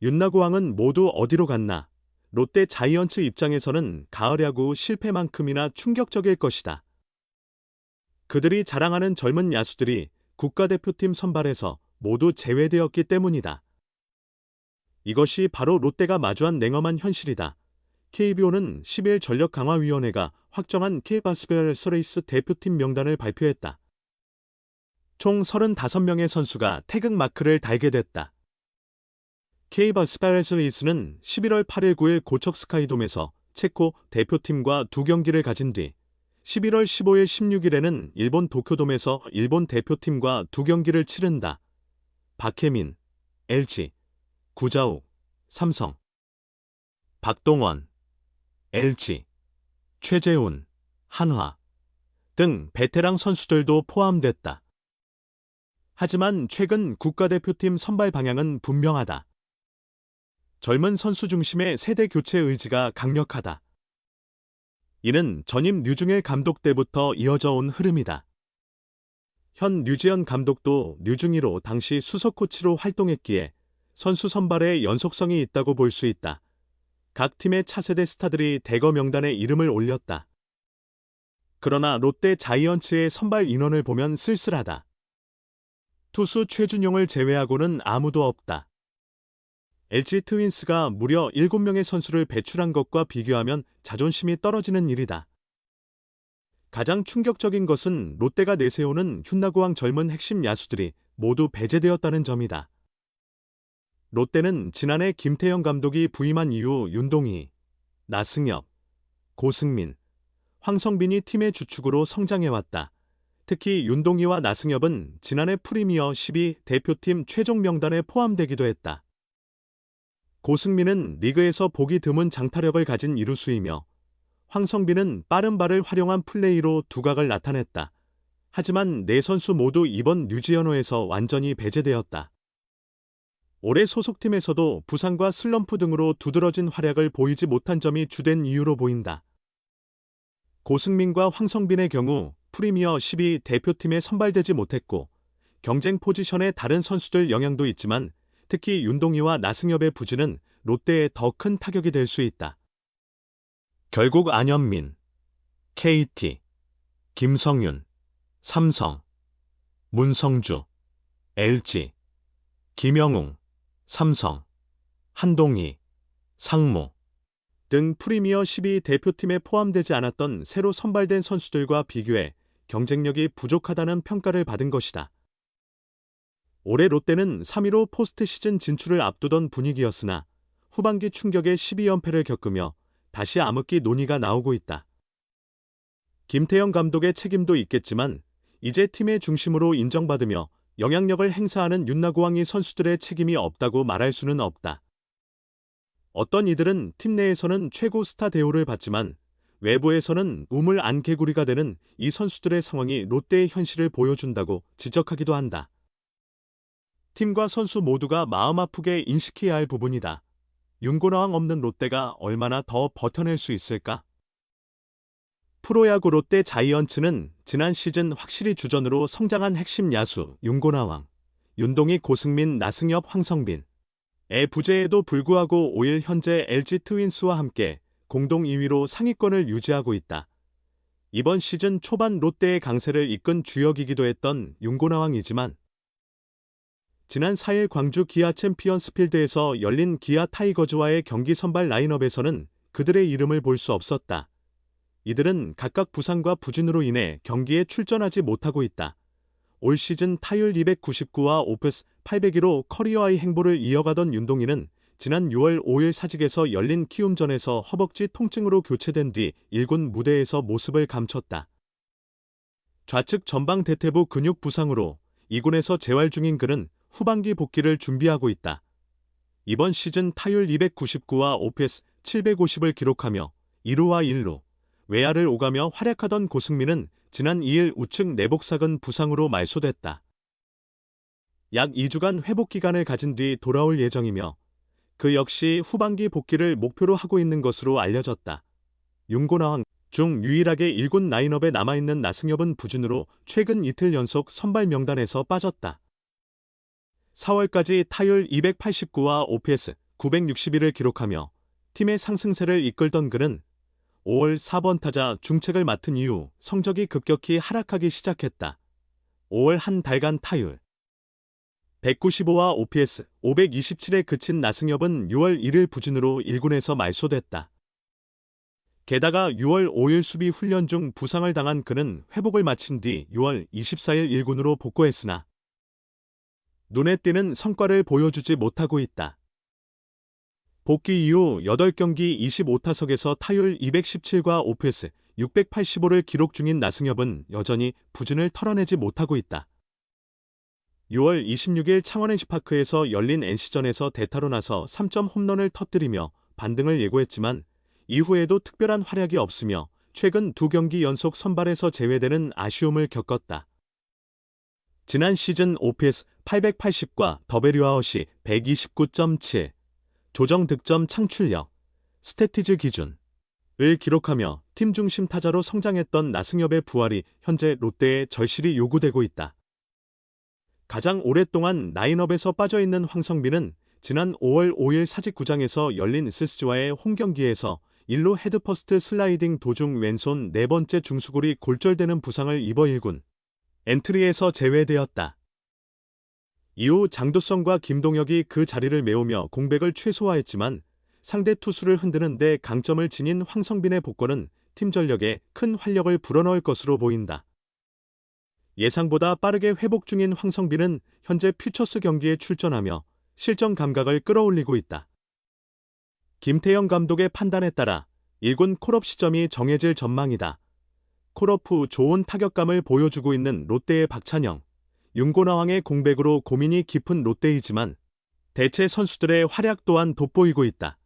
윤나고왕은 모두 어디로 갔나? 롯데 자이언츠 입장에서는 가을 야구 실패만큼이나 충격적일 것이다. 그들이 자랑하는 젊은 야수들이 국가대표팀 선발에서 모두 제외되었기 때문이다. 이것이 바로 롯데가 마주한 냉엄한 현실이다. KBO는 10일 전력강화위원회가 확정한 K바스베어스레이스 대표팀 명단을 발표했다. 총 35명의 선수가 태극 마크를 달게 됐다. K바스베어스레이스는 11월 8일 9일 고척 스카이돔에서 체코 대표팀과 2경기를 가진 뒤 11월 15일 16일에는 일본 도쿄돔에서 일본 대표팀과 2경기를 치른다. 박혜민, LG, 구자욱, 삼성, 박동원, LG, 최재훈, 한화 등 베테랑 선수들도 포함됐다. 하지만 최근 국가대표팀 선발 방향은 분명하다. 젊은 선수 중심의 세대 교체 의지가 강력하다. 이는 전임 류중일 감독 때부터 이어져 온 흐름이다. 현 류지연 감독도 류중일호 당시 수석 코치로 활동했기에 선수 선발에 연속성이 있다고 볼 수 있다. 각 팀의 차세대 스타들이 대거 명단에 이름을 올렸다. 그러나 롯데 자이언츠의 선발 인원을 보면 쓸쓸하다. 투수 최준용을 제외하고는 아무도 없다. LG 트윈스가 무려 7명의 선수를 배출한 것과 비교하면 자존심이 떨어지는 일이다. 가장 충격적인 것은 롯데가 내세우는 휜나고왕 젊은 핵심 야수들이 모두 배제되었다는 점이다. 롯데는 지난해 김태형 감독이 부임한 이후 윤동희, 나승엽, 고승민, 황성빈이 팀의 주축으로 성장해왔다. 특히 윤동희와 나승엽은 지난해 프리미어 12 대표팀 최종 명단에 포함되기도 했다. 고승민은 리그에서 보기 드문 장타력을 가진 이루수이며 황성빈은 빠른 발을 활용한 플레이로 두각을 나타냈다. 하지만 네 선수 모두 이번 류지연호에서 완전히 배제되었다. 올해 소속팀에서도 부상과 슬럼프 등으로 두드러진 활약을 보이지 못한 점이 주된 이유로 보인다. 고승민과 황성빈의 경우 프리미어 12 대표팀에 선발되지 못했고 경쟁 포지션의 다른 선수들 영향도 있지만 특히 윤동희와 나승엽의 부진은 롯데에 더 큰 타격이 될 수 있다. 결국 안현민, KT, 김성윤, 삼성, 문성주, LG, 김영웅, 삼성, 한동희, 상무 등 프리미어 12 대표팀에 포함되지 않았던 새로 선발된 선수들과 비교해 경쟁력이 부족하다는 평가를 받은 것이다. 올해 롯데는 3위로 포스트 시즌 진출을 앞두던 분위기였으나 후반기 충격의 12연패를 겪으며 다시 암흑기 논의가 나오고 있다. 김태형 감독의 책임도 있겠지만 이제 팀의 중심으로 인정받으며 영향력을 행사하는 윤나고왕이 선수들의 책임이 없다고 말할 수는 없다. 어떤 이들은 팀 내에서는 최고 스타 대우를 받지만 외부에서는 우물 안 개구리가 되는 이 선수들의 상황이 롯데의 현실을 보여준다고 지적하기도 한다. 팀과 선수 모두가 마음 아프게 인식해야 할 부분이다. 윤고나왕 없는 롯데가 얼마나 더 버텨낼 수 있을까? 프로야구 롯데 자이언츠는 지난 시즌 확실히 주전으로 성장한 핵심 야수 윤고나왕, 윤동희, 고승민, 나승엽, 황성빈의 부재에도 불구하고 5일 현재 LG 트윈스와 함께 공동 2위로 상위권을 유지하고 있다. 이번 시즌 초반 롯데의 강세를 이끈 주역이기도 했던 윤고나왕이지만 지난 4일 광주 기아 챔피언스 필드에서 열린 기아 타이거즈와의 경기 선발 라인업에서는 그들의 이름을 볼 수 없었다. 이들은 각각 부상과 부진으로 인해 경기에 출전하지 못하고 있다. 올 시즌 타율 299와 오프스 802로 커리어 하이 행보를 이어가던 윤동희는 지난 6월 5일 사직에서 열린 키움전에서 허벅지 통증으로 교체된 뒤 1군 무대에서 모습을 감췄다. 좌측 전방 대퇴부 근육 부상으로 2군에서 재활 중인 그는 후반기 복귀를 준비하고 있다. 이번 시즌 타율 299와 오페스 750을 기록하며 1루와 1루, 외야를 오가며 활약하던 고승민은 지난 2일 우측 내복사근 부상으로 말소됐다. 약 2주간 회복 기간을 가진 뒤 돌아올 예정이며 그 역시 후반기 복귀를 목표로 하고 있는 것으로 알려졌다. 윤고나왕 중 유일하게 1군 라인업에 남아있는 나승엽은 부진으로 최근 이틀 연속 선발 명단에서 빠졌다. 4월까지 타율 289와 OPS 961을 기록하며 팀의 상승세를 이끌던 그는 5월 4번 타자 중책을 맡은 이후 성적이 급격히 하락하기 시작했다. 5월 한 달간 타율 195와 OPS 527에 그친 나승엽은 6월 1일 부진으로 1군에서 말소됐다. 게다가 6월 5일 수비 훈련 중 부상을 당한 그는 회복을 마친 뒤 6월 24일 1군으로 복귀했으나 눈에 띄는 성과를 보여주지 못하고 있다. 복귀 이후 8경기 25타석에서 타율 217과 OPS 685를 기록 중인 나승엽은 여전히 부진을 털어내지 못하고 있다. 6월 26일 창원 NC파크에서 열린 NC전에서 대타로 나서 3점 홈런을 터뜨리며 반등을 예고했지만 이후에도 특별한 활약이 없으며 최근 2경기 연속 선발에서 제외되는 아쉬움을 겪었다. 지난 시즌 OPS 880과 더베류아웃이 129.7, 조정 득점 창출력, 스태티즈 기준을 기록하며 팀 중심 타자로 성장했던 나승엽의 부활이 현재 롯데에 절실히 요구되고 있다. 가장 오랫동안 라인업에서 빠져있는 황성빈은 지난 5월 5일 사직구장에서 열린 스스지와의 홈경기에서 1루 헤드퍼스트 슬라이딩 도중 왼손 4번째 중수골이 골절되는 부상을 입어 1군 엔트리에서 제외되었다. 이후 장도성과 김동혁이 그 자리를 메우며 공백을 최소화했지만 상대 투수를 흔드는 데 강점을 지닌 황성빈의 복권은 팀 전력에 큰 활력을 불어넣을 것으로 보인다. 예상보다 빠르게 회복 중인 황성빈은 현재 퓨처스 경기에 출전하며 실전 감각을 끌어올리고 있다. 김태형 감독의 판단에 따라 1군 콜업 시점이 정해질 전망이다. 콜업 후 좋은 타격감을 보여주고 있는 롯데의 박찬영, 윤고나왕의 공백으로 고민이 깊은 롯데이지만 대체 선수들의 활약 또한 돋보이고 있다.